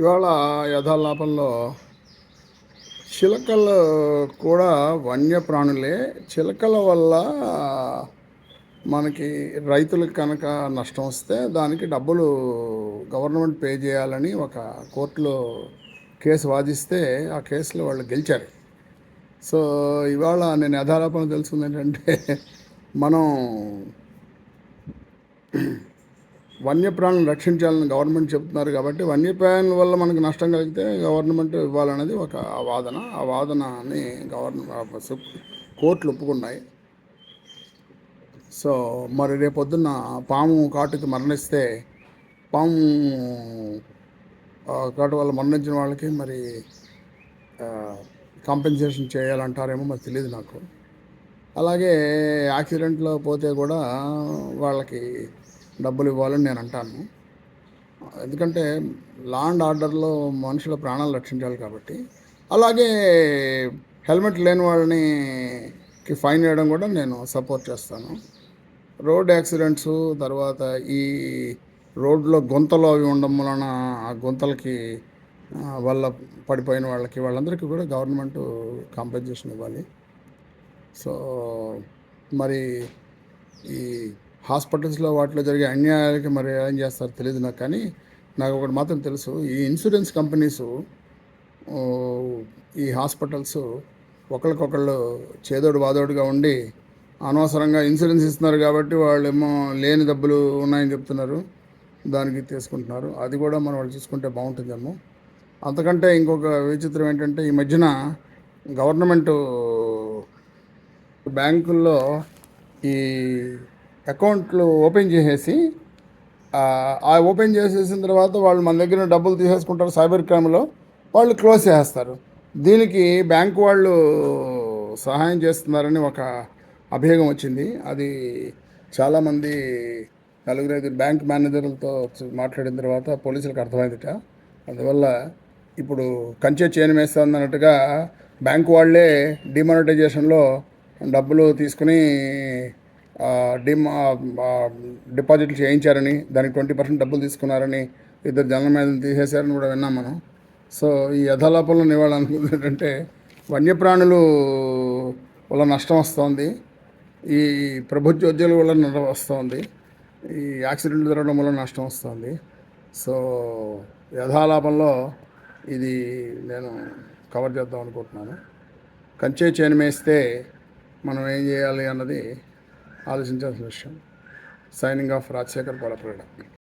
ఇవాళ యథాలాపంలో చిలకలు కూడా వన్యప్రాణులే. చిలకల వల్ల మనకి రైతులకు కనుక నష్టం వస్తే దానికి డబ్బులు గవర్నమెంట్ పే చేయాలని ఒక కోర్టులో కేసు వాదిస్తే ఆ కేసులో వాళ్ళు గెలిచారు. సో ఇవాళ నేను యథాలాపంలో తెలుసుకుంది ఏంటంటే మనం వన్యప్రాణులను రక్షించాలని గవర్నమెంట్ చెప్తున్నారు కాబట్టి వన్యప్రాణుల వల్ల మనకు నష్టం కలిగితే గవర్నమెంట్ ఇవ్వాలనేది ఒక వాదన. ఆ వాదనని కోర్టులు ఒప్పుకున్నాయి. సో మరి రేపొద్దున్న పాము కాటుకి మరణిస్తే పాము కాటు వల్ల మరణించిన వాళ్ళకి మరి కాంపెన్సేషన్ చేయాలంటారేమో మరి తెలియదు నాకు. అలాగే యాక్సిడెంట్లో పోతే కూడా వాళ్ళకి డబ్బులు ఇవ్వాలని నేను అంటాను. ఎందుకంటే లా అండ్ ఆర్డర్లో మనుషుల ప్రాణాలు రక్షించాలి కాబట్టి. అలాగే హెల్మెట్ లేని వాళ్ళని ఫైన్ వేయడం కూడా నేను సపోర్ట్ చేస్తాను. రోడ్ యాక్సిడెంట్స్ తర్వాత ఈ రోడ్లో గుంతలు అవి ఉండడం వలన ఆ గుంతలకి వల్ల పడిపోయిన వాళ్ళందరికీ కూడా గవర్నమెంట్ కాంపెన్సేషన్ ఇవ్వాలి. సో మరి ఈ హాస్పిటల్స్లో వాటిలో జరిగే అన్యాయాలకి మరి ఏం చేస్తారో తెలియదు నాకు. కానీ నాకు ఒకటి మాత్రం తెలుసు, ఈ ఇన్సూరెన్స్ కంపెనీసు ఈ హాస్పిటల్స్ ఒకరికొకళ్ళు చేదోడు వాదోడుగా ఉండి అనవసరంగా ఇన్సూరెన్స్ ఇస్తున్నారు కాబట్టి వాళ్ళేమో లేని డబ్బులు ఉన్నాయని చెప్తున్నారు, దానికి తీసుకుంటున్నారు. అది కూడా మనం వాళ్ళు చూసుకుంటే బాగుంటుందేమో. అంతకంటే ఇంకొక విచిత్రం ఏంటంటే ఈ మధ్యన గవర్నమెంటు బ్యాంకుల్లో ఈ అకౌంట్లు ఓపెన్ చేసేసి ఆ ఓపెన్ చేసేసిన తర్వాత వాళ్ళు మన దగ్గర డబ్బులు తీసేసుకుంటారు. సైబర్ క్రైమ్లో వాళ్ళు క్లోజ్ చేసేస్తారు. దీనికి బ్యాంకు వాళ్ళు సహాయం చేస్తున్నారని ఒక అభియోగం వచ్చింది. అది చాలామంది నలుగురైదు బ్యాంక్ మేనేజర్లతో మాట్లాడిన తర్వాత పోలీసులకు అర్థమైందిట. అందువల్ల ఇప్పుడు కంచె చేను వేస్తుంది అన్నట్టుగా బ్యాంకు వాళ్ళే డిమానిటైజేషన్లో డబ్బులు తీసుకుని డిపాజిట్లు చేయించారని, దానికి 20% డబ్బులు తీసుకున్నారని, ఇద్దరు జనరల్ మేనేజర్లు తీసేశారని కూడా విన్నాం మనం. సో ఈ యథాలాపంలో నివాళ అనుకుంది ఏంటంటే వన్యప్రాణులు వల్ల నష్టం వస్తుంది, ఈ ప్రభుత్వ ఉద్యోగుల వల్ల నష్టం వస్తుంది, ఈ యాక్సిడెంట్లు జరగడం వల్ల నష్టం వస్తుంది. సో యథాలాపంలో ఇది నేను కవర్ చేద్దాం అనుకుంటున్నాను. కంచె చేను మేస్తే మనం ఏం చేయాలి అన్నది ఆలోచించాల్సిన విషయం. Signing off Rajasekhar పొలప్రేడ.